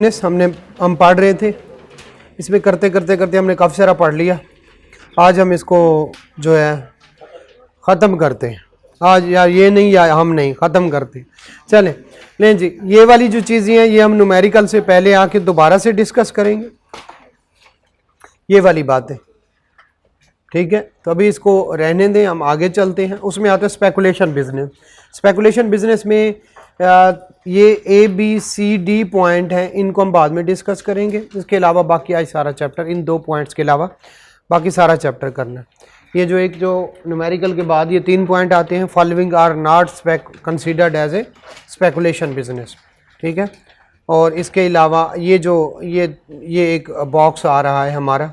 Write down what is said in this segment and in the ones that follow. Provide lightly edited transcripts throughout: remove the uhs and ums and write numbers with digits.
हम पढ़ रहे थे, इसमें करते करते करते हमने काफ़ी सारा पढ़ लिया। आज हम इसको जो है ख़त्म करते हैं। आज यार ये नहीं या हम नहीं ख़त्म करते, चलें लें जी। ये वाली जो चीज़ें हैं ये हम न्यूमेरिकल से पहले आके दोबारा से डिस्कस करेंगे, ये वाली बातें, ठीक है। तो अभी इसको रहने दें, हम आगे चलते हैं। उसमें आता है स्पेकुलेशन बिजनेस। स्पेकुलेशन बिजनेस में ये ABCD पॉइंट हैं, इनको हम बाद में डिस्कस करेंगे। इसके अलावा बाकी आज सारा चैप्टर, इन 2 पॉइंट्स के अलावा बाकी सारा चैप्टर करना है। ये जो एक जो न्यूमेरिकल के बाद ये 3 पॉइंट आते हैं, following are not considered as a speculation business, ठीक है। और इसके अलावा ये जो ये एक बॉक्स आ रहा है हमारा,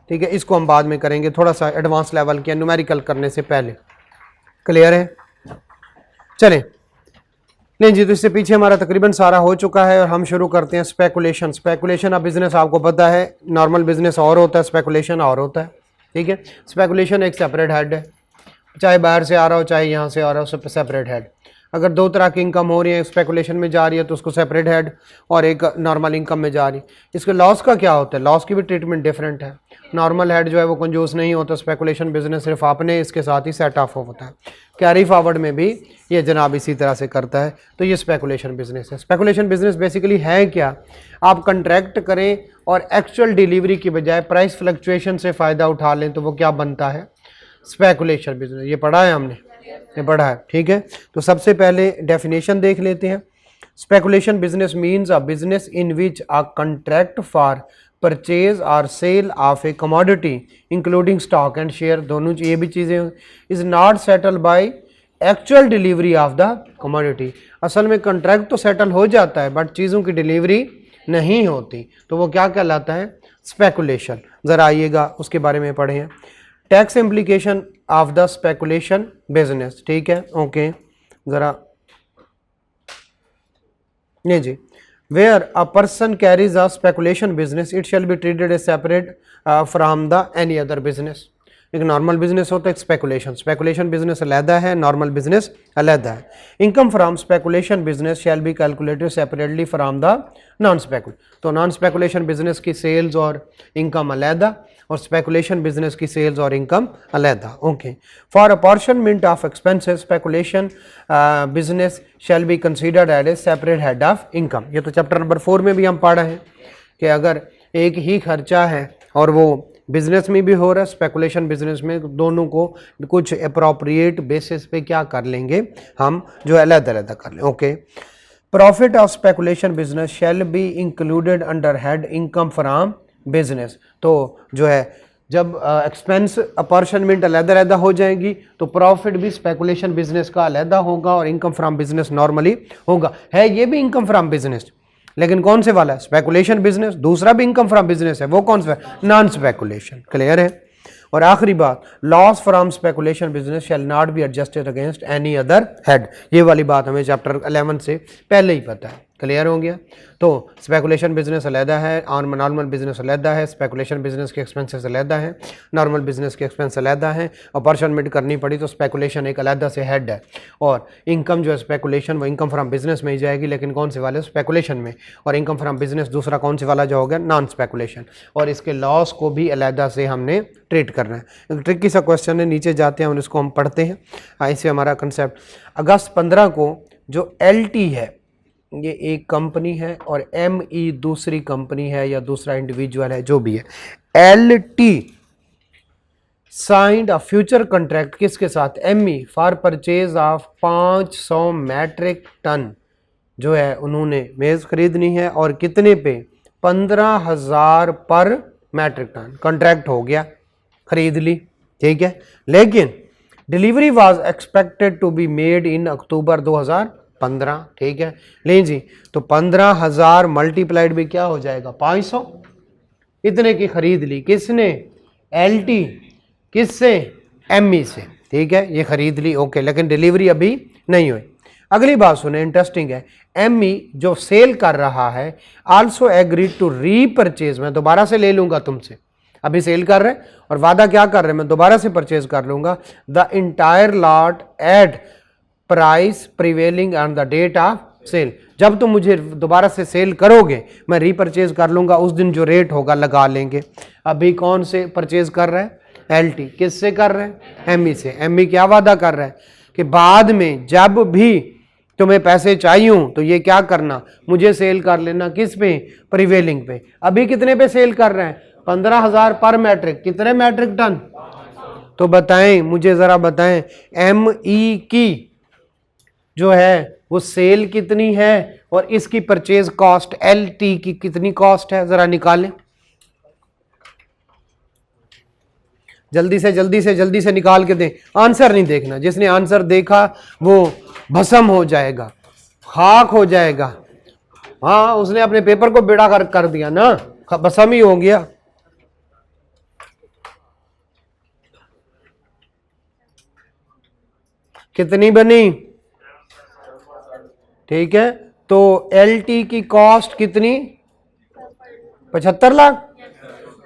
ठीक है, इसको हम बाद में करेंगे, थोड़ा सा एडवांस लेवल के न्यूमेरिकल करने से पहले। क्लियर है? चलें नहीं जी, तो इससे पीछे हमारा तकरीबन सारा हो चुका है और हम शुरू करते हैं स्पेकुलेशन। स्पेकुलेशन ऑफ बिजनेस आपको पता है, नॉर्मल बिजनेस और होता है, स्पेकुलेशन और होता है, ठीक है। स्पेकुलेशन एक सेपरेट हेड है, चाहे बाहर से आ रहा हो चाहे यहाँ से आ रहा हो, सेपरेट हेड। अगर 2 तरह की इनकम हो रही है, स्पेकुलेशन में जा रही है तो उसको सेपरेट हेड, और एक नॉर्मल इनकम में जा रही है। इसके लॉस का क्या होता है? लॉस की भी ट्रीटमेंट डिफरेंट है। नॉर्मल हेड जो है वो कंजूस नहीं होता, स्पेकुलेशन बिजनेस सिर्फ आपने इसके साथ ही सेट ऑफ होता है। कैरी फॉरवर्ड में भी ये जनाब इसी तरह से करता है। तो ये स्पेकुलेशन बिजनेस है। स्पेकुलेशन बिजनेस बेसिकली है क्या? आप कंट्रैक्ट करें और एक्चुअल डिलीवरी की बजाय प्राइस फ्लक्चुएशन से फ़ायदा उठा लें, तो वो क्या बनता है? Speculation business. ये पढ़ा है हमने, ये पढ़ा है, ठीक है। तो सबसे पहले डेफिनेशन देख लेते हैं। Speculation business means a business in which a contract for purchase और sale of a commodity including stock and share, दोनों ये भी चीज़ें, is not settle by actual delivery of the commodity. असल में कंट्रैक्ट तो सेटल हो जाता है बट चीज़ों की डिलीवरी नहीं होती, तो वो क्या कहलाता है? स्पेकुलेशन। ज़रा आइएगा उसके बारे में पढ़े हैं। Tax implication of the speculation business, ठीक है, ओके। ज़रा नहीं जी, where a person carries a speculation business it shall be treated as separate from the any other business. एक नॉर्मल बिजनेस होता है, एक स्पेकुलेशन बिजनेस अलहदा है, नॉर्मल बिजनेस अलहदा है। Income from speculation business shall be calculated separately from the non स्पेकुल। तो नॉन स्पेकुलेशन बिजनेस की सेल्स और इनकम अलहदा और स्पेकुलेशन बिजनेस की सेल्स और इनकम अलहदा, okay. For apportionment of expenses speculation business shall be considered as a separate head of income. ये तो चैप्टर नंबर 4 में भी हम पढ़ा है कि अगर एक ही खर्चा है और वो बिजनेस में भी हो रहा है, स्पेकुलेशन बिजनेस में, दोनों को कुछ अप्रोप्रिएट बेसिस पे क्या कर लेंगे हम, जो अलग-अलग कर लें, okay. Profit of speculation business shall be included under head income from business. तो जो है जब एक्सपेंस अपॉर्शनमेंट अलग-अलग हो जाएगी तो प्रॉफिट भी स्पेकुलेशन बिजनेस का अलग होगा और इनकम फ्रॉम बिजनेस नॉर्मली होगा। है ये भी इनकम फ्रॉम बिजनेस, लेकिन कौन से वाला है? Speculation business. दूसरा भी इनकम फ्रॉम बिजनेस है, वो कौन सा है? Non speculation. क्लियर है? और आखिरी बात, loss from speculation business shall not be adjusted against any other head. ये वाली बात हमें चैप्टर 11 से पहले ही पता है। क्लियर हो गया? तो स्पेकुलेशन बिजनेस अलहदा है और नॉर्मल बिजनेस अलहदा है। स्पेकुलेशन बिजनेस के एक्सपेंसेस अलहदा है, नॉर्मल बिजनेस के एक्सपेंस अलहदा है। अपॉर्चुनिटी करनी पड़ी तो स्पेकुलेशन एक अलहदा से हेड है, और इनकम जो है स्पेकुलेशन वो इनकम फ्रॉम बिजनेस में ही जाएगी, लेकिन कौन से वाले? स्पेकुलेशन में। और इनकम फ्रॉम बिजनेस दूसरा कौन से वाला जो होगा? Non speculation. और इसके लॉस को भी अलहदा से हमने ट्रीट करना है। एक ट्रिकी सा क्वेश्चन है, नीचे जाते हैं और इसको हम पढ़ते हैं। इससे हमारा कंसेप्ट, अगस्त 15 को जो LT है ये एक कंपनी है और ME दूसरी कंपनी है या दूसरा इंडिविजुअल है, जो भी है। LT signed a future contract किसके साथ? ME for purchase of 500 metric ton जो है उन्होंने मेज खरीदनी है, और कितने पे? 15,000 पर मैट्रिक टन। कॉन्ट्रैक्ट हो गया, खरीद ली, ठीक है। लेकिन delivery was expected to be made in October 2015, ठीक है। लें जी, तो 15,000 मल्टीप्लाइड भी क्या हो जाएगा? 500। इतने की खरीद ली, किसने? LT। किससे? ME से, ठीक है। ये खरीद ली, ओके, लेकिन डिलीवरी अभी नहीं हुई। अगली बात सुने, इंटरेस्टिंग है। ME जो सेल कर रहा है आल्सो एग्रीड टू रीपरचेज, मैं दोबारा से ले लूंगा तुमसे, अभी सेल कर रहे हैं और वादा क्या कर रहे हैं? मैं दोबारा से परचेज कर लूंगा, the entire lot at price prevailing on the date of sale. जब तुम मुझे दोबारा से सेल करोगे मैं रीपरचेज कर लूंगा, उस दिन जो रेट होगा लगा लेंगे। अभी कौन से परचेज कर रहा है? एलटी। किससे कर रहे हैं? एमई से। एमई क्या वादा कर रहा है कि बाद में जब भी तुम्हें पैसे चाहिए हो तो ये क्या करना, मुझे सेल कर लेना। किस पे? प्रिवेलिंग पे। अभी कितने पे सेल कर रहे हैं? 15,000 पर मैट्रिक। कितने मैट्रिक टन? तो बताएं, मुझे जरा बताएं, एमई की जो है वो सेल कितनी है और इसकी परचेज कॉस्ट एलटी की कितनी कॉस्ट है, जरा निकालें। जल्दी से निकाल के दें। आंसर नहीं देखना, जिसने आंसर देखा वो भस्म हो जाएगा, खाक हो जाएगा। हाँ, उसने अपने पेपर को बेड़ा गर्क कर दिया ना, भस्म ही हो गया। कितनी बनी? ठीक है, तो एलटी की कॉस्ट कितनी? 75 लाख।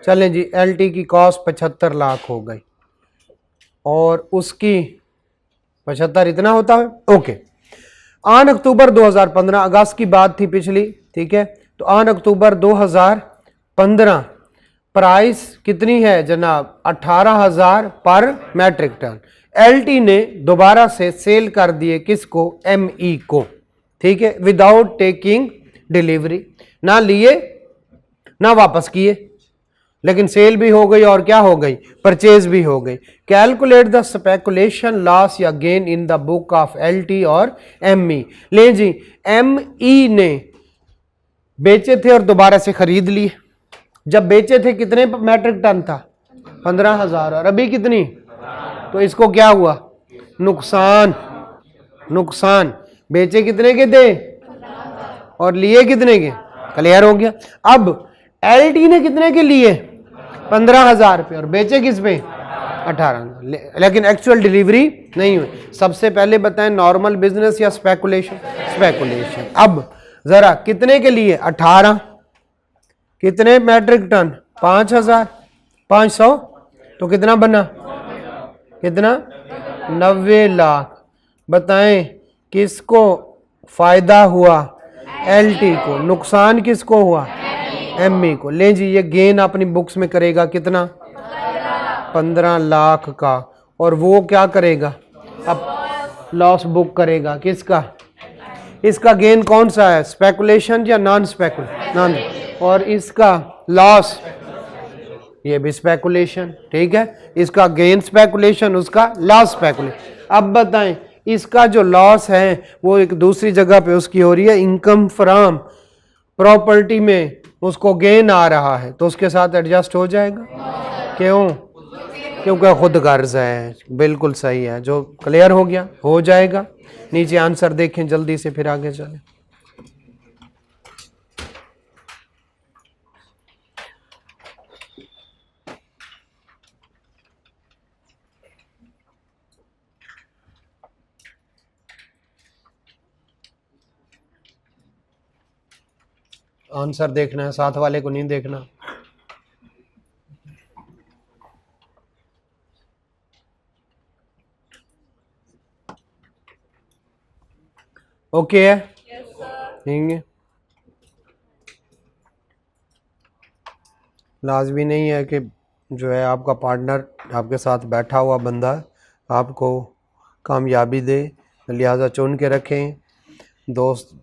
चलें जी, एलटी की कॉस्ट 75 लाख हो गई और उसकी 75 इतना होता है। ओके, आन अक्टूबर 2015, अगस्त की बात थी पिछली, ठीक है। तो आन अक्टूबर 2015 प्राइस कितनी है जनाब? 18,000 पर मैट्रिक टन। एलटी ने दोबारा से सेल कर दिए किसको? एमई को, ठीक है, विदाउट टेकिंग डिलीवरी। ना लिए ना वापस किए, लेकिन सेल भी हो गई और क्या हो गई? परचेज भी हो गई। कैलकुलेट द स्पेकुलेशन लॉस या gain in the book of LT और एमई। ले जी, एमई ने बेचे थे और दोबारा से खरीद लिए। जब बेचे थे कितने मैट्रिक टन था? 15,000। और अभी कितनी? तो इसको क्या हुआ? नुकसान। नुकसान। बेचे कितने के थे और लिए कितने के? क्लियर हो गया। अब एलटी ने कितने के लिए? 15,000 रुपये और बेचे किस पे? 18,000। लेकिन एक्चुअल डिलीवरी नहीं हुई। सबसे पहले बताएं, नॉर्मल बिजनेस या स्पेकुलेशन? स्पेकुलेशन। अब जरा कितने के लिए? 18। कितने मैट्रिक टन? 5,000। 500 तो कितना बना? कितना? 90 लाख। बताएं किसको फायदा हुआ? एलटी को। नुकसान किसको हुआ? एमई को। ले जी, ये गेन अपनी बुक्स में करेगा कितना? 15 लाख का। और वो क्या करेगा? अब लॉस बुक करेगा किसका? इसका गेन कौन सा है? स्पेकुलेशन या नॉन स्पेकुलेशन? नॉन। और इसका लॉस, ये भी स्पेकुलेशन, ठीक है। इसका गेन स्पेकुलेशन, उसका लॉस स्पेकुलेशन। अब बताएं, इसका जो लॉस है वो एक दूसरी जगह पे उसकी हो रही है इनकम फ्रॉम प्रॉपर्टी में, उसको गेन आ रहा है तो उसके साथ एडजस्ट हो जाएगा। क्यों? क्योंकि खुद गर्ज है। बिल्कुल सही है। जो क्लियर हो गया हो जाएगा। नीचे आंसर देखें जल्दी से, फिर आगे चलें। आंसर देखना है, साथ वाले को नहीं देखना। ओके है? ठीक है। लाजमी नहीं है कि जो है आपका पार्टनर आपके साथ बैठा हुआ बंदा आपको कामयाबी दे, लिहाजा चुन के रखें। दोस्त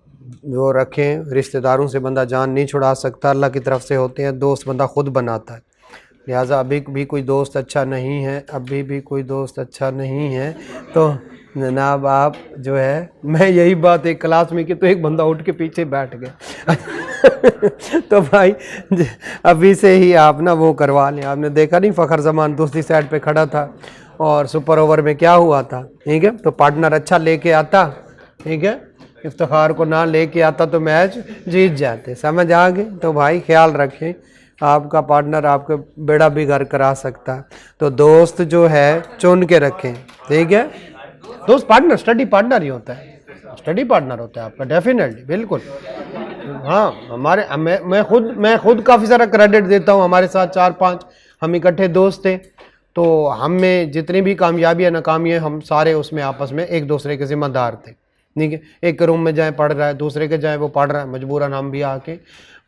जो रखें, रिश्तेदारों से बंदा जान नहीं छुड़ा सकता, अल्लाह की तरफ से होते हैं। दोस्त बंदा खुद बनाता है। लिहाजा अभी भी कोई दोस्त अच्छा नहीं है, अभी भी कोई दोस्त अच्छा नहीं है तो जनाब आप जो है, मैं यही बात एक क्लास में की तो एक बंदा उठ के पीछे बैठ गया तो भाई अभी से ही आप ना वो करवा लें। आपने देखा नहीं, फ़खर जमान दूसरी साइड पे खड़ा था और सुपर ओवर में क्या हुआ था, ठीक है। तो पार्टनर अच्छा लेके आता, ठीक है, इफ्तिखार को ना लेके आता तो मैच जीत जाते। समझ आ गए? तो भाई ख्याल रखें, आपका पार्टनर आपके बेड़ा भी घर करा सकता है। तो दोस्त जो है चुन के रखें, ठीक है। दोस्त पार्टनर स्टडी पार्टनर ही होता है, स्टडी पार्टनर होता है आपका, डेफिनेटली, बिल्कुल। हाँ, हमारे मैं खुद काफ़ी सारा क्रेडिट देता हूँ। हमारे साथ 4-5 हम इकट्ठे दोस्त थे, तो हम में जितनी भी कामयाबी या नाकामी है हम सारे उसमें आपस में एक दूसरे के जिम्मेदार थे, ठीक है, एक रूम में जाए पढ़ रहा है, दूसरे के जाए वो पढ़ रहा है, मजबूरन हम भी आके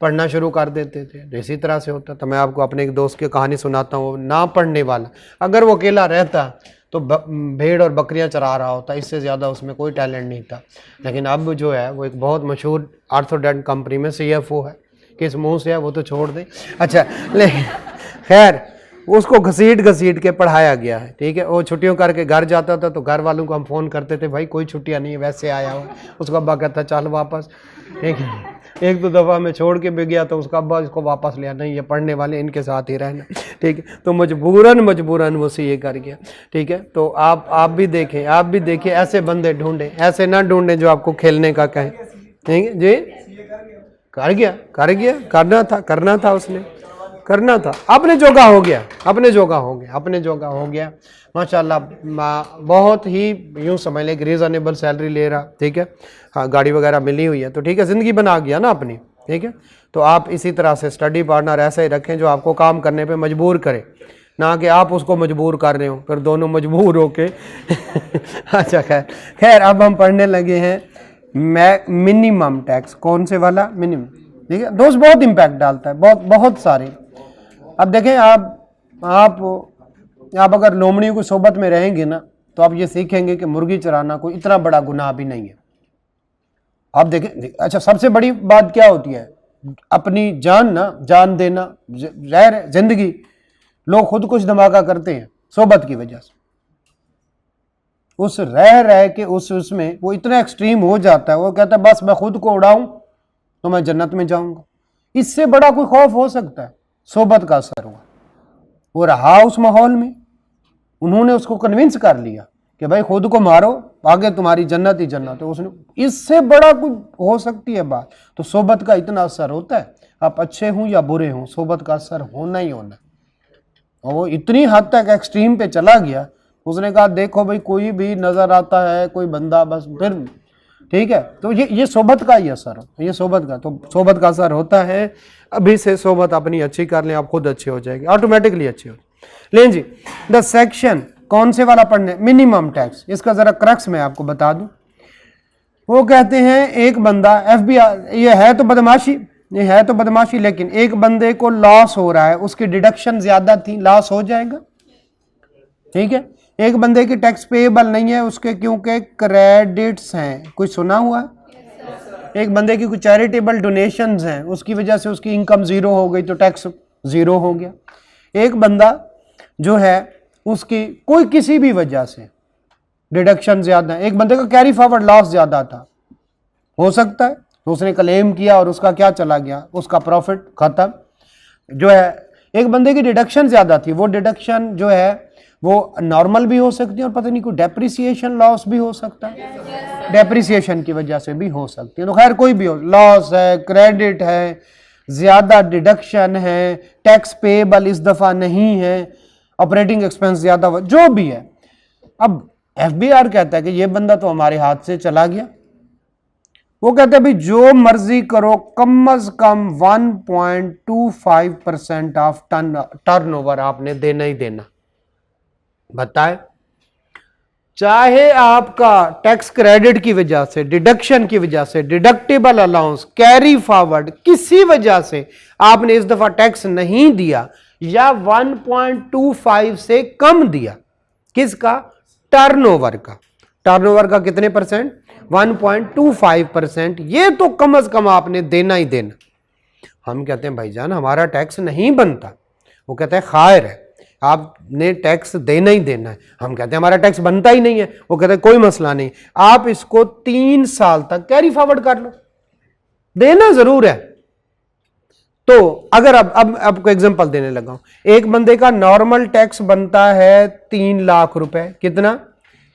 पढ़ना शुरू कर देते थे। इसी तरह से होता। तो मैं आपको अपने एक दोस्त की कहानी सुनाता हूँ, ना पढ़ने वाला, अगर वो अकेला रहता तो भेड़ और बकरियां चरा रहा होता, इससे ज़्यादा उसमें कोई टैलेंट नहीं था। लेकिन अब जो है वो एक बहुत मशहूर ऑर्थोडेंट कंपनी में CFO है। किस मुंह से है वो तो छोड़ दे। अच्छा, लेकिन खैर उसको घसीट घसीट के पढ़ाया गया है। ठीक है, वो छुट्टियों करके घर जाता था तो घर वालों को हम फ़ोन करते थे, भाई कोई छुट्टियां नहीं है, वैसे आया हुआ। उसका अब्बा कहता चल वापस। ठीक है, एक दो दफ़ा मैं छोड़ के भी गया तो उसका अब्बा इसको वापस लिया, नहीं ये पढ़ने वाले, इनके साथ ही रहना। ठीक है, तो मजबूरन वो CA कर गया। ठीक है, तो आप भी देखें ऐसे बंदे ढूंढें, ऐसे ना ढूंढें जो आपको खेलने का कहें। ठीक है जी, कर गया, करना था उसने, करना था, अपने जोगा हो गया माशाल्लाह। बहुत ही यूं समझ लें कि रीजनेबल सैलरी ले रहा। ठीक है, हाँ गाड़ी वगैरह मिली हुई है, तो ठीक है, ज़िंदगी बना गया ना अपनी। ठीक है, तो आप इसी तरह से स्टडी पार्टनर ऐसा ही रखें जो आपको काम करने पे मजबूर करे, ना कि आप उसको मजबूर कर रहे हो, फिर दोनों मजबूर होके अच्छा खैर अब हम पढ़ने लगे हैं मिनिमम टैक्स। कौन से वाला? मिनिमम। ठीक है दोस्त, बहुत इम्पैक्ट डालता है, बहुत सारे। अब देखें, आप अगर लोमड़ियों की सोबत में रहेंगे ना तो आप ये सीखेंगे कि मुर्गी चराना कोई इतना बड़ा गुनाह भी नहीं है। आप देखें, अच्छा सबसे बड़ी बात क्या होती है? अपनी जान देना, जहर जिंदगी। लोग खुद कुछ धमाका करते हैं सोबत की वजह से, उस रह के उसमें वो इतना एक्सट्रीम हो जाता है, वो कहता है बस मैं खुद को उड़ाऊं तो मैं जन्नत में जाऊंगा। इससे बड़ा कोई खौफ हो सकता है? सोबत का असर हुआ, वो रहा उस माहौल में, उन्होंने उसको कन्विंस कर लिया कि भाई खुद को मारो, आगे तुम्हारी जन्नत ही जन्नत है। उसने, इससे बड़ा कोई हो सकती है बात? तो सोबत का इतना असर होता है, आप अच्छे हों या बुरे हों, सोबत का असर होना ही होना। और वो इतनी हद तक एक्सट्रीम पे चला गया, उसने कहा देखो भाई कोई भी नजर आता है कोई बंदा, बस फिर ठीक है। तो ये सोबत का ही असर हो, ये सोबत का, तो सोबत का असर होता है। अभी से सोबत अपनी अच्छी कर लें, आप खुद अच्छे हो जाएगी, ऑटोमेटिकली अच्छे हो। लें जी, द सेक्शन कौन से वाला पढ़ने? Minimum tax. इसका जरा क्रक्स मैं आपको बता दूं। वो कहते हैं एक बंदा FBI, ये है तो बदमाशी, लेकिन एक बंदे को लॉस हो रहा है, उसकी डिडक्शन ज्यादा थी, लॉस हो जाएगा। ठीक है, एक बंदे की टैक्स पेएबल नहीं है उसके, क्योंकि क्रेडिट्स हैं। कुछ सुना हुआ है? एक बंदे की कुछ चैरिटेबल डोनेशंस हैं, उसकी वजह से उसकी इनकम जीरो हो गई तो टैक्स जीरो हो गया। एक बंदा जो है उसकी कोई किसी भी वजह से डिडक्शन ज्यादा है, एक बंदे का कैरी फॉरवर्ड लॉस ज्यादा था, हो सकता है तो उसने क्लेम किया और उसका क्या चला गया, उसका प्रॉफिट खत्म। जो है एक बंदे की डिडक्शन ज्यादा थी, वो डिडक्शन जो है वो नॉर्मल भी हो सकती है और पता नहीं कोई डेप्रिसिएशन लॉस भी हो सकता है, डेप्रिसिएशन की वजह से भी हो सकती है। तो खैर कोई भी हो, लॉस है, क्रेडिट है, ज्यादा डिडक्शन है, टैक्स पेएबल इस दफा नहीं है, ऑपरेटिंग एक्सपेंस ज्यादा, जो भी है। अब FBR कहता है कि ये बंदा तो हमारे हाथ से चला गया। वो कहते हैं भाई जो मर्जी करो, कम अज कम 1.25% ऑफ टर्नओवर आपने देना ही देना। बताए, चाहे आपका टैक्स क्रेडिट की वजह से, डिडक्शन की वजह से, डिडक्टेबल अलाउंस, कैरी फॉरवर्ड, किसी वजह से आपने इस दफा टैक्स नहीं दिया या 1.25 से कम दिया, किसका? टर्नओवर का। टर्नओवर का कितने %? 1.25%। ये तो कम से कम आपने देना ही देना। हम कहते हैं भाईजान हमारा टैक्स नहीं बनता। वो कहते हैं खैर है, आपने टैक्स देना ही देना है। हम कहते हैं हमारा टैक्स बनता ही नहीं है। वो कहते हैं कोई मसला नहीं, आप इसको 3 साल तक कैरी फॉरवर्ड कर लो, देना जरूर है। तो अगर अब आपको एग्जांपल देने लगा हूं, एक बंदे का नॉर्मल टैक्स बनता है 3 लाख रुपए। कितना?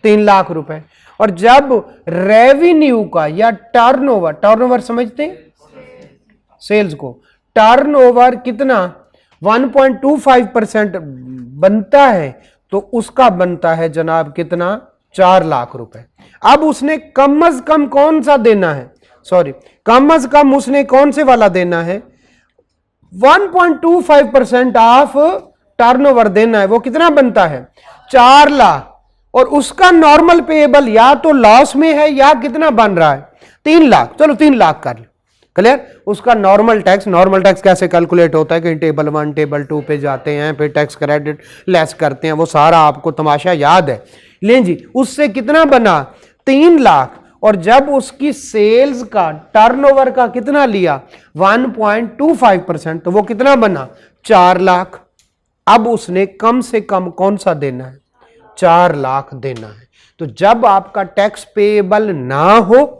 3 लाख रुपए। और जब रेवेन्यू का या टर्नओवर समझते हैं, सेल्स को, टर्नओवर कितना 1.25% बनता है, तो उसका बनता है जनाब कितना? 4 लाख रुपए। अब उसने कम अज कम कौन सा देना है? कम अज कम उसने कौन से वाला देना है? 1.25% ऑफ टर्नओवर देना है। वो कितना बनता है? 4 लाख। और उसका नॉर्मल पेएबल या तो लॉस में है या कितना बन रहा है 3 लाख, चलो 3 लाख कर लो, क्लियर। उसका नॉर्मल टैक्स कैसे कैलकुलेट होता है कि टेबल 1 टेबल 2 पे जाते हैं, फिर टैक्स क्रेडिट लेस करते हैं, वो सारा आपको तमाशा याद है। लें जी, उससे कितना बना 3 लाख, और जब उसकी सेल्स का टर्नओवर का कितना लिया 1.25%, तो वो कितना बना 4 लाख। अब उसने कम से कम कौन सा देना है 4 लाख देना है। तो जब आपका टैक्स पेएबल ना हो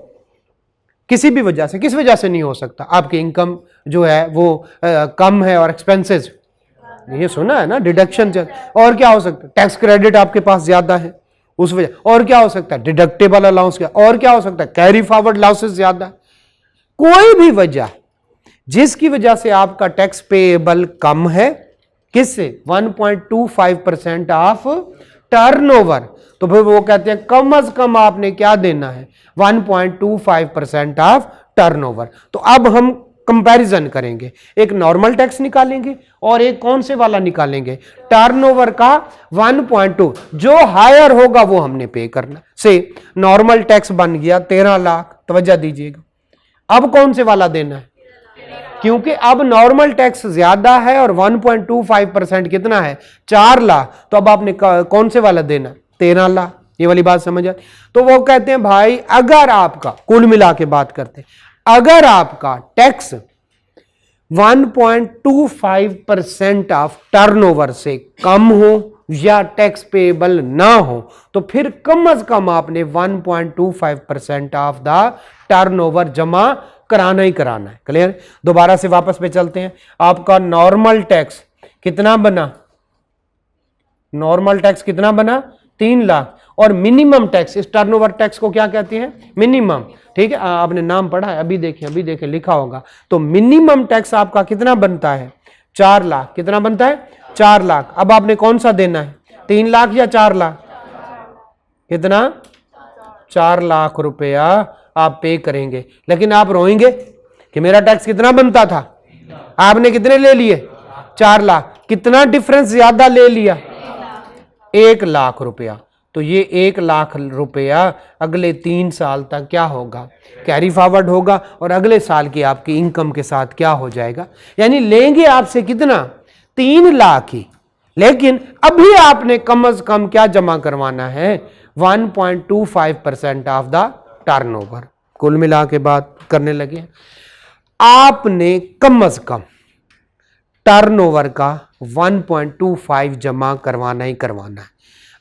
किसी भी वजह से, किस वजह से नहीं हो सकता, आपकी इनकम जो है वो कम है और एक्सपेंसेस, ये सुना है ना, डिडक्शन, और क्या हो सकता है टैक्स क्रेडिट आपके पास ज्यादा है उस वजह, और क्या हो सकता है डिडक्टेबल अलाउंस, क्या और क्या हो सकता है कैरी फॉरवर्ड लॉसेस ज्यादा, कोई भी वजह जिसकी वजह से आपका टैक्स पेएबल कम है, किससे 1.25% ऑफ टर्नओवर, तो फिर वो कहते हैं कम से कम आपने क्या देना है 1.25% ऑफ टर्नओवर। तो अब हम कंपैरिजन करेंगे, एक नॉर्मल टैक्स निकालेंगे और एक कौन से वाला निकालेंगे टर्नओवर का 1.2, जो हायर होगा वो हमने पे करना। से नॉर्मल टैक्स बन गया 13 लाख, तवज्जो दीजिएगा। अब कौन से वाला देना है, क्योंकि अब नॉर्मल टैक्स ज्यादा है और 1.25% कितना है 4 लाख, तो अब आपने कौन से वाला देना 13 लाख। ये वाली बात समझ आती। तो वो कहते हैं भाई अगर आपका कुल मिला के बात करते हैं, अगर आपका टैक्स 1.25% ऑफ टर्नओवर से कम हो या टैक्स पेएबल ना हो, तो फिर कम से कम आपने 1.25% ऑफ द टर्नओवर जमा कराना ही कराना है। क्लियर। दोबारा से वापस पे चलते हैं। आपका नॉर्मल टैक्स कितना बना, नॉर्मल टैक्स कितना बना 3 लाख, और मिनिमम टैक्स, इस टर्नओवर टैक्स को क्या कहते हैं मिनिमम, ठीक है, आपने नाम पढ़ा है, अभी देखें लिखा होगा। तो मिनिमम टैक्स आपका कितना बनता है 4 लाख, कितना बनता है 4 लाख। अब आपने कौन सा देना है 3 लाख या 4 लाख, कितना 4 लाख रुपया आप पे करेंगे। लेकिन आप रोएंगे कि मेरा टैक्स कितना बनता था, आपने कितने ले लिए 4 लाख, कितना डिफरेंस ज्यादा ले लिया 1 लाख रुपया। तो ये 1 लाख रुपया अगले 3 साल तक क्या होगा कैरी फॉरवर्ड होगा, और अगले साल की आपकी इनकम के साथ क्या हो जाएगा, यानी लेंगे आपसे कितना 3 लाख ही, लेकिन अभी आपने कम से कम क्या जमा करवाना है 1.25% ऑफ द टर्नओवर। कुल मिला के बात करने लगे, आपने कम से कम टर्नओवर का 1.25 जमा करवाना ही करवाना है।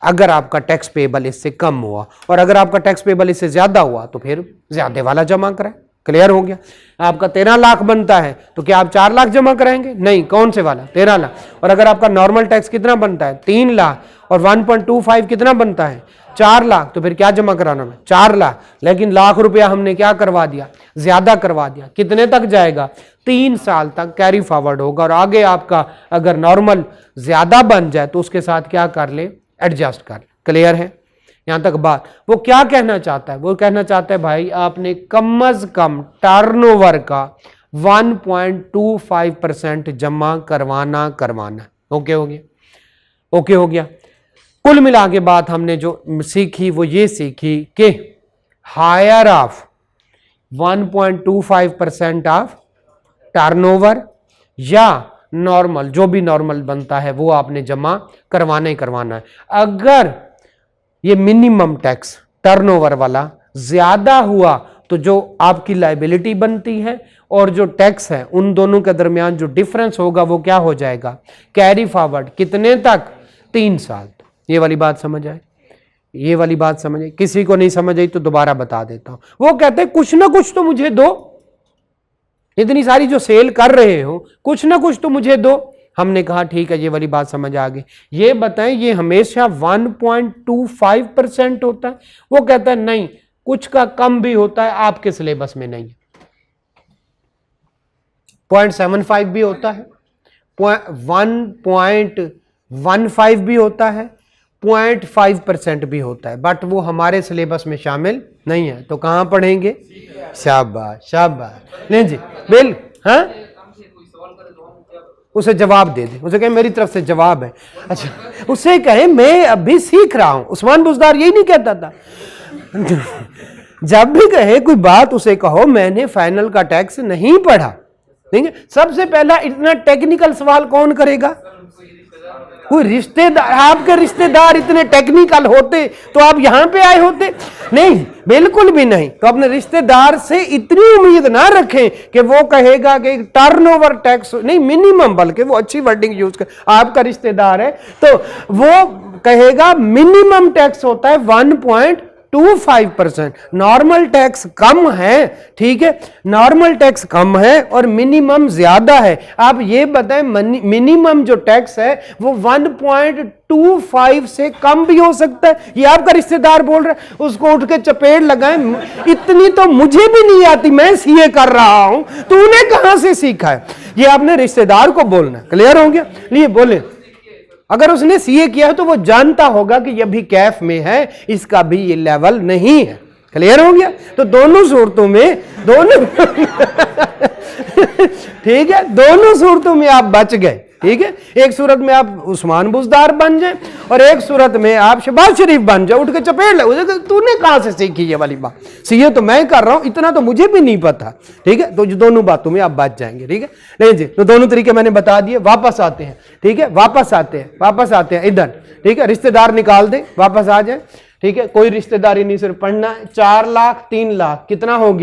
अगर आपका टैक्स पेएबल इससे कम हुआ और अगर आपका टैक्स पेएबल इससे ज्यादा हुआ तो फिर ज्यादा वाला जमा कराएं। क्लियर हो गया। आपका 13 लाख बनता है तो क्या आप 4 लाख जमा कराएंगे, नहीं, कौन से वाला 13 लाख। और अगर आपका नॉर्मल टैक्स कितना बनता है 3 लाख और 1.25 कितना बनता है 4 लाख, तो फिर क्या जमा कराना है 4 लाख। लेकिन लाख रुपया हमने क्या करवा दिया, ज्यादा करवा दिया। कितने तक जाएगा 3 साल तक कैरी फॉरवर्ड होगा, और आगे आपका अगर नॉर्मल ज्यादा बन जाए तो उसके साथ क्या कर ले एडजस्ट कर। क्लियर है यहां तक बात। वो क्या कहना चाहता है, वो कहना चाहता है भाई आपने कम से कम टर्नओवर का 1.25% जमा करवाना। ओके हो गया, ओके हो गया। कुल मिला के बात हमने जो सीखी वो ये सीखी कि हायर ऑफ 1.25% ऑफ टर्नओवर या नॉर्मल, जो भी नॉर्मल बनता है वो आपने जमा करवाना ही करवाना है। अगर ये मिनिमम टैक्स टर्नओवर वाला ज्यादा हुआ तो जो आपकी लायबिलिटी बनती है और जो टैक्स है उन दोनों के दरमियान जो डिफरेंस होगा वो क्या हो जाएगा कैरी फॉरवर्ड। कितने तक 3 साल। ये वाली बात समझ आए, ये वाली बात समझ आई। किसी को नहीं समझ आई तो दोबारा बता देता हूं। वो कहते हैं कुछ ना कुछ तो मुझे दो, इतनी सारी जो सेल कर रहे हो कुछ ना कुछ तो मुझे दो। हमने कहा ठीक है, ये वाली बात समझ आ गई। ये बताएं ये हमेशा 1.25% होता है। वो कहता है नहीं, कुछ का कम भी होता है, आपके सिलेबस में नहीं। 0.75 भी होता है, 1.15 भी होता है, 0.5% भी होता है, बट वो हमारे सिलेबस में शामिल नहीं है। तो कहां पढ़ेंगे? शाबाश शाबाश। नहीं जी बिल, हाँ उसे जवाब दे दे, उसे कहे मेरी तरफ से जवाब है। अच्छा, उसे कहे मैं अभी सीख रहा हूं। उस्मान बुज़दार यही नहीं कहता था जब भी कहे कोई बात उसे कहो मैंने फाइनल का टैक्स नहीं पढ़ा। ठीक है, सबसे पहला इतना टेक्निकल सवाल कौन करेगा? कोई रिश्तेदार, आपके रिश्तेदार इतने टेक्निकल होते तो आप यहां पे आए होते? नहीं, बिल्कुल भी नहीं। तो अपने रिश्तेदार से इतनी उम्मीद ना रखें कि वो कहेगा कि टर्नओवर टैक्स नहीं, मिनिमम, बल्कि वो अच्छी वर्डिंग यूज कर, आपका रिश्तेदार है तो वो कहेगा मिनिमम टैक्स होता है 1.25%। नॉर्मल टैक्स कम है, ठीक है, नॉर्मल टैक्स कम है और मिनिमम ज्यादा है। आप ये बताएं मिनिमम जो टैक्स है वो 1.25 से कम भी हो सकता है। ये आपका रिश्तेदार बोल रहा है, उसको उठ के चपेट लगाएं, इतनी तो मुझे भी नहीं आती, मैं सीए कर रहा हूं, तूने कहां से सीखा है? ये आपने रिश्तेदार को बोलना। क्लियर हो गया? लिए बोले, अगर उसने सीए किया है तो वो जानता होगा कि ये भी कैफ में है, इसका भी ये लेवल नहीं है। क्लियर हो गया? तो दोनों सूरतों में दोनों ठीक है, दोनों सूरतों में आप बच गए। ठीक है, एक सूरत में आप उस्मान बुज़दार बन जाए और एक सूरत में आप शहबाज शरीफ बन जाए, उठ के चपेट लगे तूने कहां से सीखी ये वाली बात, सीए तो मैं कर रहा हूं, इतना तो मुझे भी नहीं पता। ठीक है, तो दोनों बातों में आप बच जाएंगे। ठीक है, नहीं जी, तो दोनों तरीके मैंने बता दिए। वापस आते हैं, ठीक है, वापस आते हैं इधर। ठीक है, रिश्तेदार निकाल दें, वापस आ जाए। ठीक है, कोई रिश्तेदारी नहीं, सिर्फ पढ़ना है। 4 लाख 3 लाख कितना हो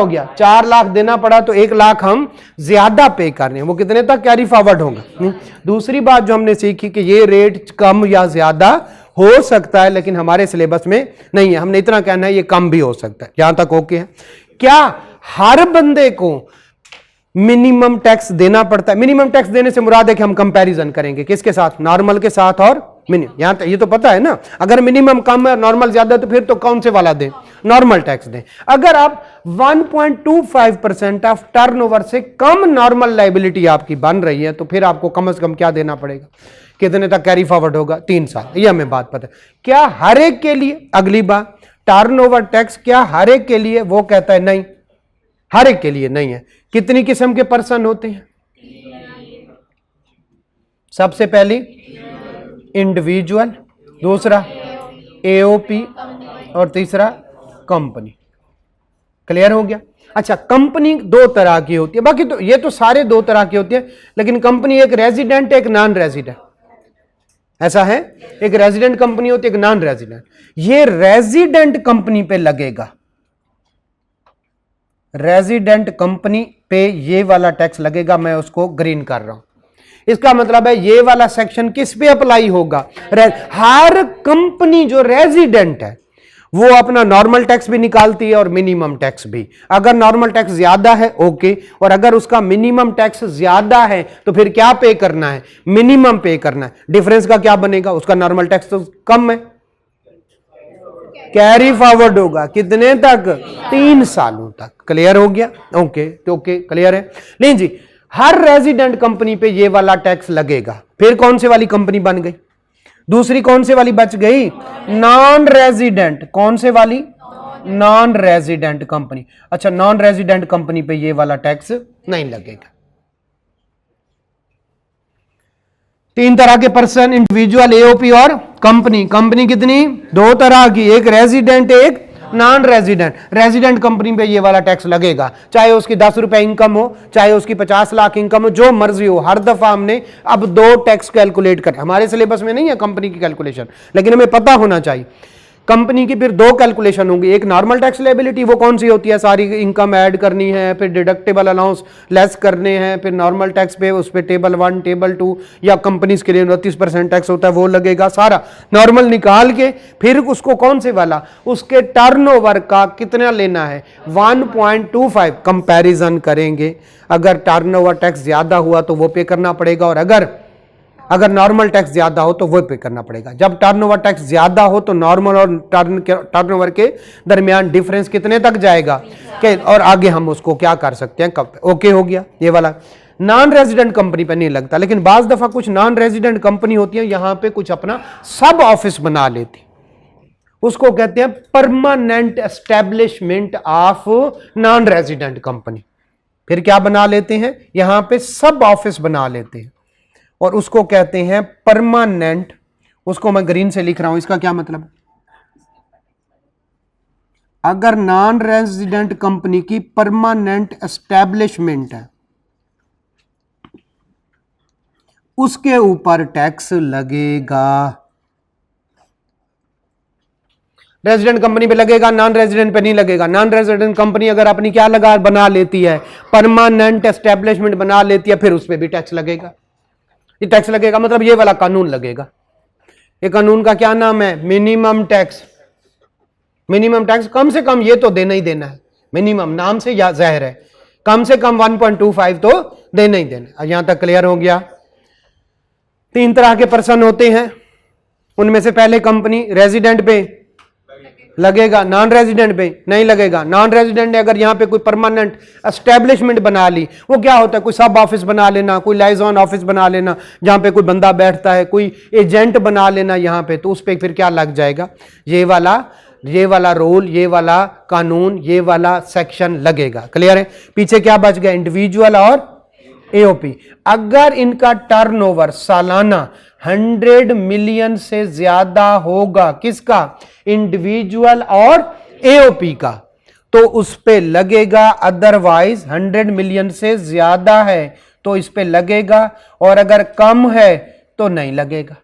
गया? 4 लाख देना पड़ा तो 1 लाख हम ज्यादा पे कर रहे हैं, वो कितने तक कैरी फॉरवर्ड होगा? नहीं। दूसरी बात जो हमने सीखी कि ये रेट कम या ज्यादा हो सकता है, लेकिन हमारे सिलेबस में नहीं है। हमने इतना कहना है ये कम भी हो सकता है। यहां तक ओके है? क्या हर बंदे को मिनिमम टैक्स देना पड़ता है? मिनिमम टैक्स देने से मुराद है कि हम कंपैरिजन करेंगे किसके साथ? नॉर्मल के साथ और मिनिमम। यहां तक ये तो पता है ना, अगर मिनिमम कम है और नॉर्मल ज्यादा है तो फिर तो कौन से वाला दें? नॉर्मल टैक्स दें। अगर आप 1.25% ऑफ टर्नओवर से कम नॉर्मल लायबिलिटी आपकी बन रही है तो फिर आपको कम से कम क्या देना पड़ेगा? कितने तक कैरी फॉरवर्ड होगा? 3 साल। ये हमें बात पता है। क्या हर एक के लिए? अगली बात, टर्नओवर टैक्स क्या हर एक के लिए? वो कहता है नहीं, हर एक के लिए नहीं है। कितनी किस्म के पर्सन होते हैं? सबसे पहली इंडिविजुअल, दूसरा एओपी और तीसरा कंपनी। क्लियर हो गया? अच्छा, कंपनी 2 तरह की होती है, बाकी तो ये तो सारे 2 तरह की होती है, लेकिन कंपनी एक रेजिडेंट एक नॉन रेजिडेंट, ऐसा है। एक रेजिडेंट कंपनी होती है, एक नॉन रेजिडेंट। ये रेजिडेंट कंपनी पे लगेगा, रेजिडेंट कंपनी पे ये वाला टैक्स लगेगा। मैं उसको ग्रीन कर रहा हूं। इसका मतलब है ये वाला सेक्शन किस पे अप्लाई होगा? हर कंपनी जो रेजिडेंट है वो अपना नॉर्मल टैक्स भी निकालती है और मिनिमम टैक्स भी। अगर नॉर्मल टैक्स ज्यादा है ओके, और अगर उसका मिनिमम टैक्स ज्यादा है तो फिर क्या पे करना है? मिनिमम पे करना है। डिफरेंस का क्या बनेगा? उसका नॉर्मल टैक्स तो कम है, कैरी फॉरवर्ड होगा कितने तक? 3 सालों तक। क्लियर हो गया? ओके, तो ओके, क्लियर है? नहीं जी, हर रेजिडेंट कंपनी पे ये वाला टैक्स लगेगा। फिर कौन से वाली कंपनी बन गई? दूसरी कौन से वाली बच गई? Non resident. कौन से वाली? Non resident company. अच्छा, नॉन रेजिडेंट कंपनी पे ये वाला टैक्स नहीं लगेगा। 3 तरह के पर्सन, इंडिविजुअल, एओपी और कंपनी। कंपनी कितनी? 2 तरह की, एक रेजिडेंट एक नॉन रेजिडेंट। रेजिडेंट कंपनी पे ये वाला टैक्स लगेगा, चाहे उसकी 10 रुपए इनकम हो, चाहे उसकी 50 लाख इनकम हो, जो मर्जी हो। हर दफा हमने अब 2 टैक्स कैलकुलेट कर, हमारे सिलेबस में नहीं है कंपनी की कैलकुलेशन, लेकिन हमें पता होना चाहिए। कंपनी की फिर 2 कैलकुलेशन होंगी। एक नॉर्मल टैक्स लायबिलिटी, वो कौन सी होती है? सारी इनकम ऐड करनी है, फिर डिडक्टेबल अलाउंस लेस करने हैं, फिर नॉर्मल टैक्स पे उस पे टेबल 1 टेबल 2 या कंपनीज के लिए 29% टैक्स होता है वो लगेगा। सारा नॉर्मल निकाल के फिर उसको कौन से वाला, उसके टर्नओवर का कितना लेना है? 1.25। कंपैरिजन करेंगे, अगर टर्नओवर टैक्स ज्यादा हुआ तो वो पे करना पड़ेगा, और अगर नॉर्मल टैक्स ज्यादा हो तो वो पे करना पड़ेगा। जब टर्नओवर टैक्स ज्यादा हो तो नॉर्मल और टर्नओवर के दरमियान डिफरेंस कितने तक जाएगा के, और आगे हम उसको क्या कर सकते हैं? कब? ओके हो गया ये वाला। नॉन रेजिडेंट कंपनी पे नहीं लगता, लेकिन बाज दफा कुछ नॉन रेजिडेंट कंपनी होती है यहां पे कुछ अपना सब ऑफिस बना लेती, उसको कहते हैं permanent establishment of non resident company. फिर क्या बना लेते हैं, यहां पे सब ऑफिस बना लेते हैं और उसको कहते हैं परमानेंट। उसको मैं ग्रीन से लिख रहा हूं, इसका क्या मतलब, अगर नॉन रेजिडेंट कंपनी की परमानेंट एस्टैब्लिशमेंट है उसके ऊपर टैक्स लगेगा। रेजिडेंट कंपनी पे लगेगा, नॉन रेजिडेंट पे नहीं लगेगा। नॉन रेजिडेंट कंपनी अगर अपनी क्या लगा बना लेती है, परमानेंट एस्टैब्लिशमेंट बना लेती है, फिर उस पर भी टैक्स लगेगा। ये टैक्स लगेगा मतलब ये वाला कानून लगेगा। ये कानून का क्या नाम है, मिनिमम टैक्स। मिनिमम टैक्स कम से कम ये तो देना ही देना है, मिनिमम नाम से या जाहिर है, कम से कम 1.25 तो देना ही देना। यहां तक क्लियर हो गया। 3 तरह के पर्सन होते हैं, उनमें से पहले कंपनी रेजिडेंट पे लगेगा, नॉन रेजिडेंट पे नहीं लगेगा। नॉन रेजिडेंट ने अगर यहां पे कोई परमानेंट एस्टेब्लिशमेंट बना ली, वो क्या होता है, कोई सब ऑफिस बना लेना, कोई लाइजॉन ऑफिस बना लेना जहां पे कोई बंदा बैठता है, कोई एजेंट बना लेना यहां पे, तो उस पे फिर क्या लग जाएगा, ये वाला रूल, ये वाला कानून, ये वाला सेक्शन लगेगा। क्लियर है। पीछे क्या बच गया, इंडिविजुअल और एओपी। अगर इनका टर्नओवर सालाना 100 मिलियन से ज्यादा होगा, किसका, इंडिविजुअल और एओपी का, तो उस पे लगेगा। अदरवाइज 100 मिलियन से ज्यादा है तो इस पे लगेगा, और अगर कम है तो नहीं लगेगा।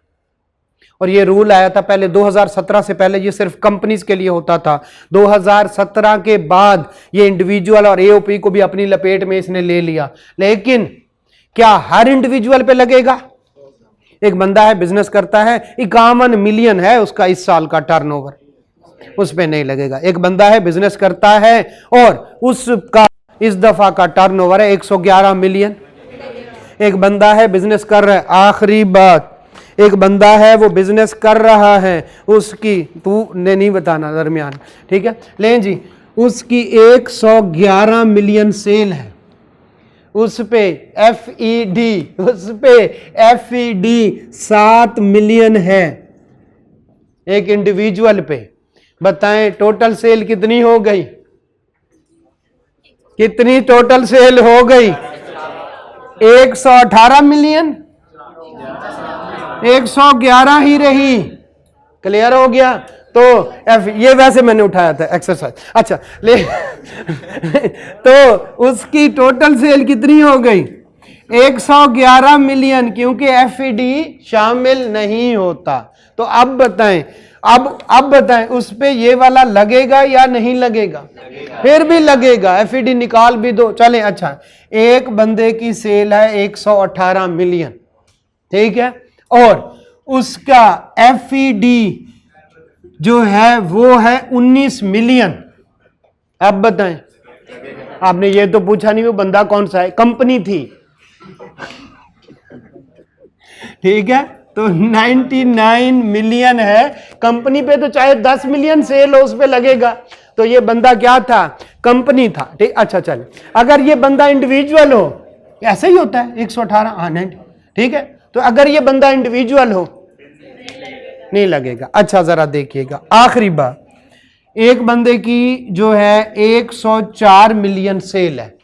और ये रूल आया था पहले 2017 से पहले ये सिर्फ कंपनीज के लिए होता था। 2017 के बाद ये इंडिविजुअल और एओपी को भी अपनी लपेट में इसने ले लिया। लेकिन क्या हर इंडिविजुअल पे लगेगा? एक बंदा है, बिजनेस करता है, 51 मिलियन है उसका इस साल का टर्नओवर, उस पे नहीं लगेगा। एक बंदा है, बिजनेस करता है और उसका इस दफा का टर्नओवर है 111 मिलियन। एक बंदा है, बिजनेस कर रहा है, आखिरी बात, एक बंदा है वो बिजनेस कर रहा है, उसकी, तू ने नहीं बताना दरमियान, ठीक है, लें जी, उसकी 111 मिलियन सेल है, उस पे एफईडी 7 मिलियन है एक इंडिविजुअल पे। बताएं टोटल सेल कितनी हो गई, कितनी टोटल सेल हो गई? 118 मिलियन, 111 ही रही। क्लियर हो गया। तो ये वैसे मैंने उठाया था एक्सरसाइज। अच्छा तो उसकी टोटल सेल कितनी हो गई? 111 मिलियन, क्योंकि एफईडी शामिल नहीं होता। तो अब बताएं, अब बताएं उस पे ये वाला लगेगा या नहीं लगेगा? फिर भी लगेगा, एफईडी निकाल भी दो, चलें। अच्छा, एक बंदे की सेल है 118 मिलियन, ठीक है, और उसका एफईडी जो है वो है 19 मिलियन। अब बताएं, आपने ये तो पूछा नहीं वो बंदा कौन सा है, कंपनी थी, ठीक है, तो 99 मिलियन है कंपनी पे, तो चाहे 10 मिलियन सेल हो उस पे लगेगा। तो ये बंदा क्या था, कंपनी था, ठीक। अच्छा चले, अगर ये बंदा इंडिविजुअल हो, ऐसा ही होता है 118, हाँ 90, ठीक है, तो अगर ये बंदा इंडिविजुअल हो नहीं लगेगा। अच्छा जरा देखिएगा, आखिरी बात, एक बंदे की जो है 104 मिलियन सेल है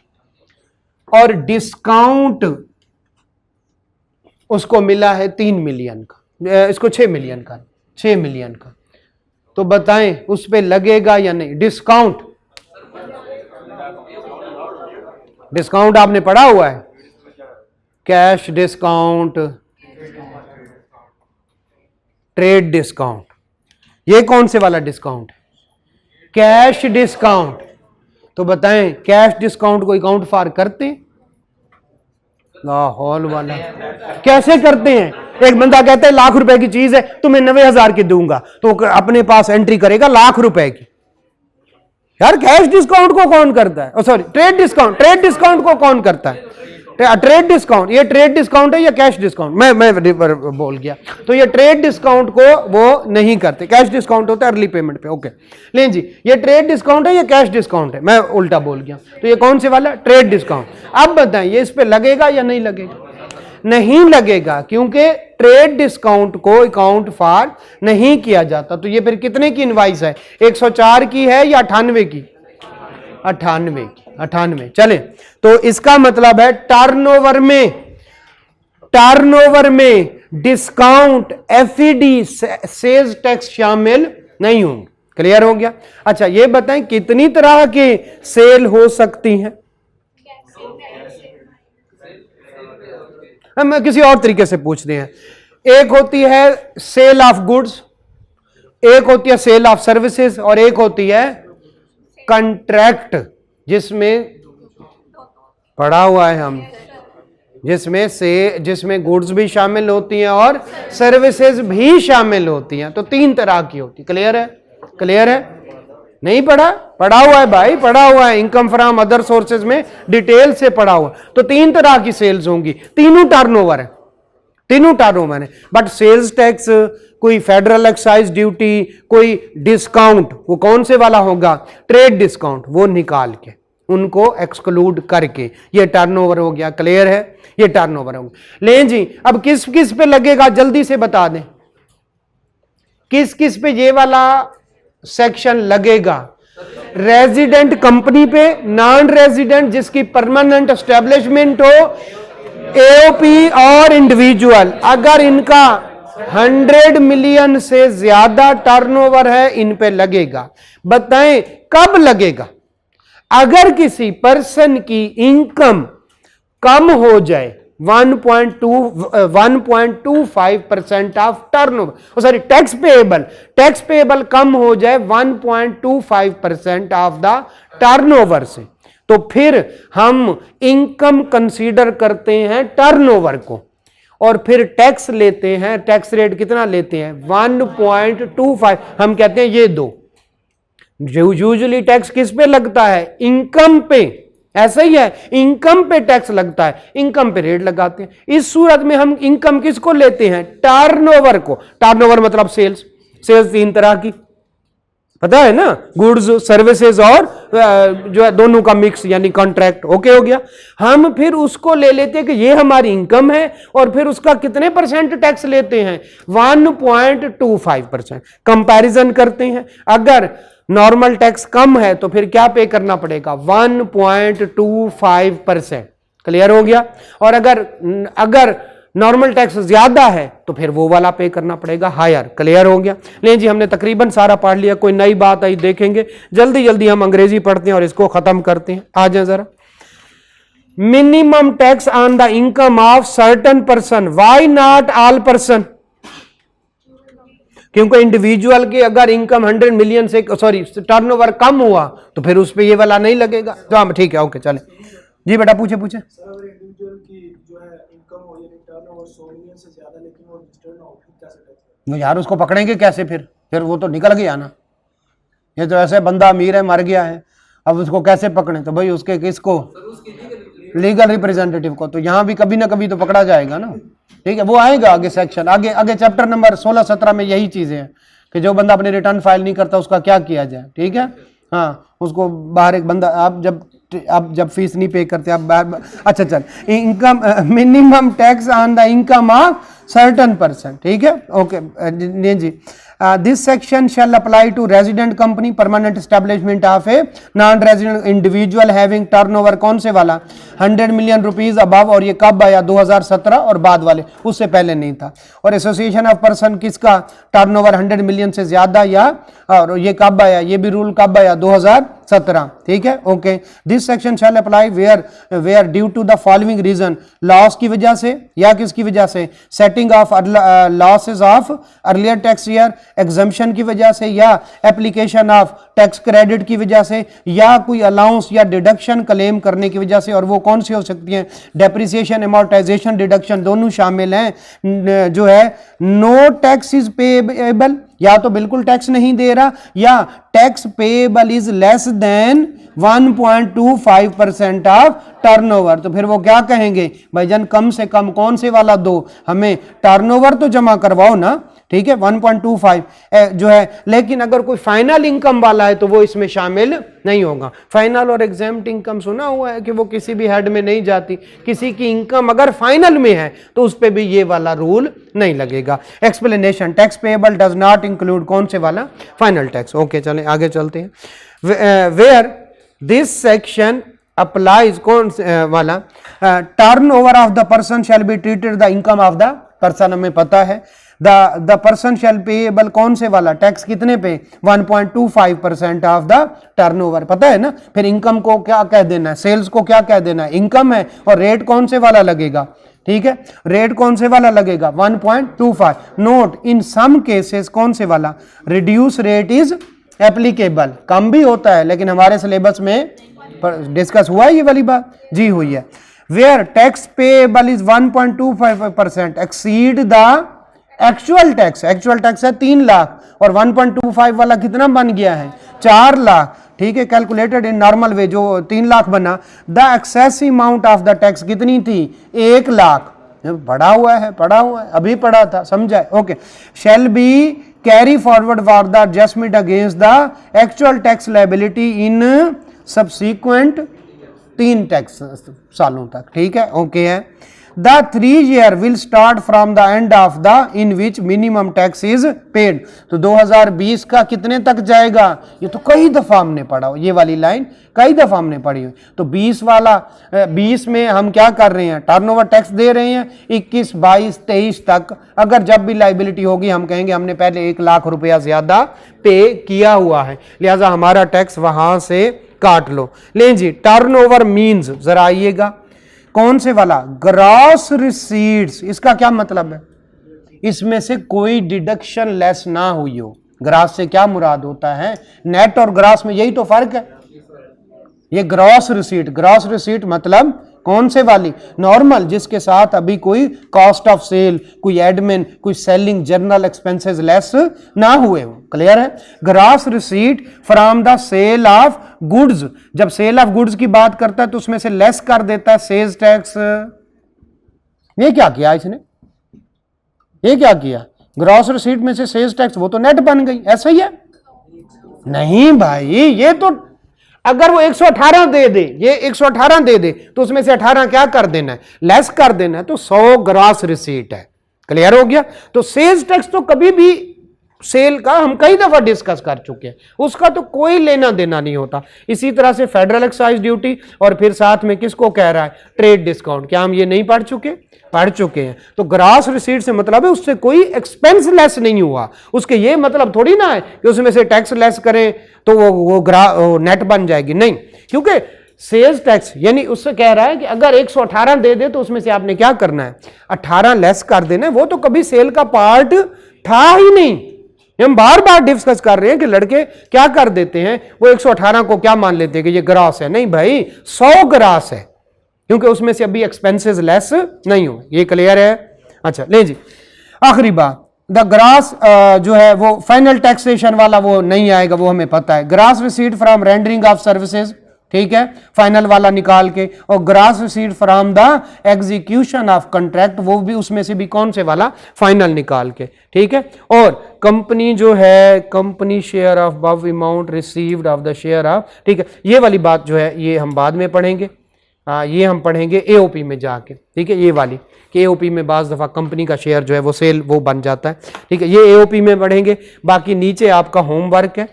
और डिस्काउंट उसको मिला है 3 मिलियन का, इसको 6 मिलियन का, 6 मिलियन का, तो बताएं उस पे लगेगा या नहीं? डिस्काउंट आपने पढ़ा हुआ है, कैश डिस्काउंट, ट्रेड डिस्काउंट, ये कौन से वाला डिस्काउंट? Cash discount. तो बताएं कैश डिस्काउंट को अकाउंट फॉर करते? लाहौल वाला कैसे करते हैं? एक बंदा कहता है लाख रुपए की चीज है तुम्हें 90,000 की दूंगा, तो अपने पास एंट्री करेगा लाख रुपए की। यार कैश डिस्काउंट को कौन करता है? सॉरी, ट्रेड डिस्काउंट को कौन करता है? ट्रेड डिस्काउंट, ये ट्रेड डिस्काउंट है या कैश डिस्काउंट? मैं बोल गया। तो ये ट्रेड डिस्काउंट को वो नहीं करते, कैश डिस्काउंट होता है अर्ली पेमेंट पे। ओके, लें जी, ये ट्रेड डिस्काउंट है या कैश डिस्काउंट है? मैं उल्टा बोल गया। तो ये कौन से वाला? Trade discount. अब बताएं ये इस पे लगेगा या नहीं लगेगा? नहीं लगेगा, क्योंकि ट्रेड डिस्काउंट को अकाउंट फॉर नहीं किया जाता। तो ये फिर कितने की इनवाइस है? 104 की है या 98 की? 98 की, 98। चले, तो इसका मतलब है टर्नओवर में डिस्काउंट, एफईडी, सेल्स टैक्स शामिल नहीं होंगे। क्लियर हो गया? अच्छा ये बताएं कितनी तरह की सेल हो सकती हैं? हम किसी और तरीके से पूछते हैं। एक होती है सेल ऑफ गुड्स, एक होती है सेल ऑफ सर्विसेज, और एक होती है कॉन्ट्रैक्ट, जिसमें पढ़ा हुआ है हम, जिसमें गुड्स भी शामिल होती हैं और सर्विसेज भी शामिल होती हैं। तो 3 तरह की होती। क्लियर है? क्लियर है? नहीं पढ़ा? पढ़ा हुआ है भाई, पढ़ा हुआ है। इनकम फ्रॉम अदर सोर्सेज में डिटेल से पढ़ा हुआ। तो 3 तरह की सेल्स होंगी, तीनों टर्नओवर है, तीनों टर्नओवर है। बट सेल्स टैक्स, कोई फेडरल एक्साइज ड्यूटी, कोई डिस्काउंट, वो कौन से वाला होगा? ट्रेड डिस्काउंट, वो निकाल के उनको एक्सक्लूड करके ये टर्नओवर हो गया। क्लियर है? ये टर्नओवर हो गया। लें जी, अब किस किस पे लगेगा जल्दी से बता दें, किस किस पे ये वाला सेक्शन लगेगा? रेजिडेंट कंपनी पे, नॉन रेजिडेंट जिसकी परमानेंट एस्टेब्लिशमेंट हो, एओपी और इंडिविजुअल। अगर इनका 100 मिलियन से ज्यादा टर्नओवर है, इन पे लगेगा। बताएं कब लगेगा? अगर किसी पर्सन की इनकम कम हो जाए 1.25% of turnover, sorry tax payable कम हो जाए 1.25% ऑफ द टर्नओवर से, तो फिर हम इनकम कंसीडर करते हैं टर्नओवर को, और फिर टैक्स लेते हैं। टैक्स रेट कितना लेते हैं? 1.25। हम कहते हैं ये दो। यूजुअली टैक्स किस पे लगता है? इनकम पे। ऐसा ही है, इनकम पे टैक्स लगता है, इनकम पे रेट लगाते हैं। इस सूरत में हम इनकम किसको लेते हैं? टर्नओवर को। टर्नओवर मतलब सेल्स। 3 तरह की, पता है ना, गुड्स, सर्विसेज और जो है दोनों का मिक्स, यानी कॉन्ट्रैक्ट। ओके हो गया? हम फिर उसको ले लेते हैं कि ये हमारी इनकम है, और फिर उसका कितने % टैक्स लेते हैं? 1.25%। कंपैरिजन करते हैं। अगर नॉर्मल टैक्स कम है तो फिर क्या पे करना पड़ेगा? 1.25%। क्लियर हो गया? और अगर नॉर्मल टैक्स ज्यादा है तो फिर वो वाला पे करना पड़ेगा, हायर। क्लियर हो गया? लें जी, हमने तकरीबन सारा पढ़ लिया। कोई नई बात आई देखेंगे। जल्दी जल्दी हम अंग्रेजी पढ़ते हैं और इसको खत्म करते हैं। आ जाए जरा। Minimum tax on the income of certain person, why not all person? क्योंकि इंडिविजुअल की अगर इनकम 100 मिलियन से, सॉरी टर्नओवर कम हुआ तो फिर उस पर ये वाला नहीं लगेगा। तो हम ठीक है, ओके चले जी बेटा, पूछे। सर अगर इंडिविजुअल की जो है इनकम हो यानी टर्नओवर 100 मिलियन से ज्यादा लेकिन वो रजिस्टर्ड ना हो, कैसे टैक्स? यार उसको पकड़ेंगे कैसे? फिर वो तो निकल गया ना। ये तो ऐसे बंदा अमीर है, मर गया है, अब उसको कैसे पकड़े? तो भाई उसके किसको? लीगल रिप्रेजेंटेटिव को। तो यहाँ भी कभी ना कभी तो पकड़ा जाएगा ना। ठीक है, वो आएगा आगे सेक्शन, आगे चैप्टर नंबर 16-17 में यही चीजें हैं कि जो बंदा अपने रिटर्न फाइल नहीं करता उसका क्या किया जाए। ठीक है, हाँ, उसको बाहर एक बंदा, आप जब फीस नहीं पे करते आप बाहर। अच्छा चल, income minimum tax on the income of certain person. ठीक है, ओके नहीं जी। This section shall apply to resident company, permanent establishment of a non resident individual having turnover, कौन से वाला? 100 मिलियन रुपीज अबव। और ये कब आया? 2017 और बाद वाले, उससे पहले नहीं था। और एसोसिएशन ऑफ पर्सन किसका टर्नओवर 100 मिलियन से ज्यादा, या और ये कब आया? ये भी रूल कब आया? 2017। ठीक है, okay. This section shall apply where due to the following reason, loss की वजह से या किसकी वजह से? Setting of losses of earlier tax year, exemption की वजह से, या एप्लीकेशन ऑफ टैक्स क्रेडिट की वजह से, या कोई अलाउंस या डिडक्शन क्लेम करने की वजह से। और वो कौन सी हो सकती है? डेप्रिसिएशन, एमोर्टाइजेशन, डिडक्शन दोनों शामिल हैं। जो है नो टैक्स इज पेएबल, या तो बिल्कुल टैक्स नहीं दे रहा, या tax payable is less than 1.25% of turnover. तो फिर वो क्या कहेंगे? भाईजान कम से कम कौन से वाला दो, हमें टर्नओवर तो जमा करवाओ ना। ठीक है, 1.25 जो है। लेकिन अगर कोई फाइनल इनकम वाला है तो वो इसमें शामिल नहीं होगा। फाइनल और एग्जेम्प्ट इनकम सुना हुआ है कि वो किसी भी हेड में नहीं जाती। किसी की इनकम अगर फाइनल में है तो उस पर भी ये वाला रूल नहीं लगेगा। Explanation, tax payable does not include कौन से वाला? Final tax. ओके चलें आगे चलते हैं। वेयर दिस सेक्शन अप्लाइज कौन से वाला, turn over of the person shall be treated the income of the person, हमें पता है। द पर्सन शैल पेएबल कौन से वाला, टैक्स कितने पे, 1.25% ऑफ द टर्नओवर, पता है ना। फिर इनकम को क्या कह देना है, सेल्स को क्या कह देना है, इनकम है। और रेट कौन से वाला लगेगा, ठीक है, रेट कौन से वाला लगेगा, 1.25। नोट इन सम केसेस कौन से वाला, रिड्यूस रेट इज एप्लीकेबल, कम भी होता है लेकिन हमारे सिलेबस में डिस्कस हुआ है ये वाली बात, जी हुई है। Where tax payable is 1.25% exceed the actual tax है 3 लाख और 1.25 वाला कितना बन गया है 4 लाख, ठीक है, कैलकुलेटेड इन नॉर्मल वे, जो 3 लाख बना। The excessive amount of the tax कितनी थी 1 लाख, पढ़ा हुआ है अभी पढ़ा था, समझा है, okay. Shall be carry forward for the adjustment against the actual tax liability in subsequent 3 tax सालों तक, ठीक है, ओके है। The 3 year will start from the end of the in which minimum tax is paid. तो 2020 का कितने तक जाएगा, ये तो कई दफा हमने पढ़ा हो, ये वाली लाइन कई दफा हमने पढ़ी हुई। तो 20 वाला 20 में हम क्या कर रहे हैं, टर्नओवर टैक्स दे रहे हैं 21, 22, 23 तक। अगर जब भी लाइबिलिटी होगी हम कहेंगे हमने पहले 1 लाख रुपया ज्यादा पे किया हुआ है, लिहाजा हमारा टैक्स वहां से काट लो। लें जी, टर्नओवर मीन्स जरा आइएगा, कौन से वाला, ग्रॉस रिसीट्स, इसका क्या मतलब है, इसमें से कोई डिडक्शन लेस ना हुई हो। ग्रॉस से क्या मुराद होता है, नेट और ग्रॉस में यही तो फर्क है। ये ग्रॉस रिसीट मतलब कौन से वाली, नॉर्मल, जिसके साथ अभी कोई कॉस्ट ऑफ सेल, कोई एडमिन, कोई सेलिंग जनरल एक्सपेंसेस लेस ना हुए हो, क्लियर है। Gross receipt from the sale of goods, जब सेल ऑफ गुड्स की बात करता है तो उसमें से लेस कर देता है सेल्स टैक्स। ये क्या किया इसने, ये क्या किया, ग्रॉस रिसीट में से सेल्स टैक्स, वो तो नेट बन गई, ऐसा ही है। नहीं भाई, ये तो अगर वो 118 दे दे, ये 118 दे दे तो उसमें से 18 क्या कर देना है, लेस कर देना है, तो 100 ग्रॉस रिसीट है, क्लियर हो गया। तो सेल्स टैक्स तो कभी भी सेल का हम कई दफा डिस्कस कर चुके हैं, उसका तो कोई लेना देना नहीं होता। इसी तरह से फेडरल एक्साइज ड्यूटी और फिर साथ में किसको कह रहा है, ट्रेड डिस्काउंट, क्या हम ये नहीं पढ़ चुके हैं। तो ग्रॉस रिसीट से मतलब है उससे कोई एक्सपेंस लेस नहीं हुआ, उसके ये मतलब थोड़ी ना है कि उसमें से टैक्स लेस करें तो वो नेट बन जाएगी, नहीं, क्योंकि सेल्स टैक्स यानी उससे कह रहा है कि अगर 118 दे दे तो उसमें से आपने क्या करना है, 18 लेस कर देना है। वो तो कभी सेल का पार्ट था ही नहीं। हम बार बार डिस्कस कर रहे हैं कि लड़के क्या कर देते हैं, वो 118 को क्या मान लेते हैं कि ये ग्रॉस है, नहीं भाई 100 ग्रॉस है, क्योंकि उसमें से अभी एक्सपेंसेस लेस नहीं हो, ये क्लियर है। अच्छा ले जी, आखिरी बात, द ग्रॉस जो है वो फाइनल टैक्सेशन वाला वो नहीं आएगा, वो हमें पता है। Gross receipt from rendering of services, ठीक है, फाइनल वाला निकाल के, और gross receipt from the execution of contract, वो भी उसमें से भी कौन से वाला, फाइनल निकाल के, ठीक है। और कंपनी जो है, company share of above amount received of the share of, ठीक है, ये वाली बात जो है ये हम बाद में पढ़ेंगे, ये हम पढ़ेंगे एओपी में जाके, ठीक है, ये वाली कि एओपी में बाज दफा कंपनी का शेयर जो है वो सेल वो बन जाता है, ठीक है, ये एओपी में पढ़ेंगे। बाकी नीचे आपका होमवर्क है,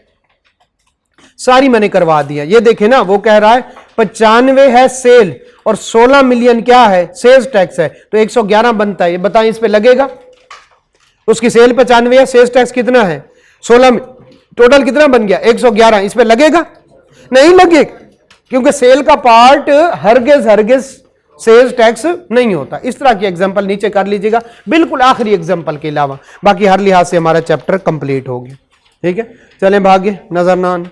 सारी मैंने करवा दिया। ये देखे ना, वो कह रहा है 95 है सेल और 16 मिलियन क्या है, सेल्स टैक्स है, तो 111 बनता है। ये बताएं इस पे लगेगा, उसकी सेल 95 है, सेल्स टैक्स कितना है 16, टोटल कितना बन गया 111, इस पे लगेगा, नहीं लगेगा, क्योंकि सेल का पार्ट हरगिज सेल्स टैक्स नहीं होता। इस तरह की एग्जांपल नीचे कर लीजिएगा, बिल्कुल आखिरी एग्जांपल के अलावा, बाकी हर लिहाज से हमारा चैप्टर कंप्लीट हो गया, ठीक है। चलें भाग्य नजर ना आना।